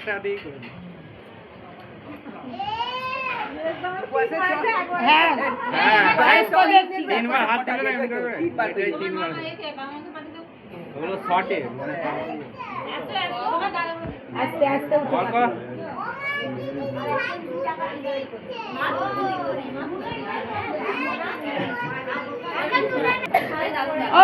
একটা দিই করে হ্যাঁ তিনবার হাত থেকে তিনবার ওগুলো শর্টে মানে আস্তে আস্তে ও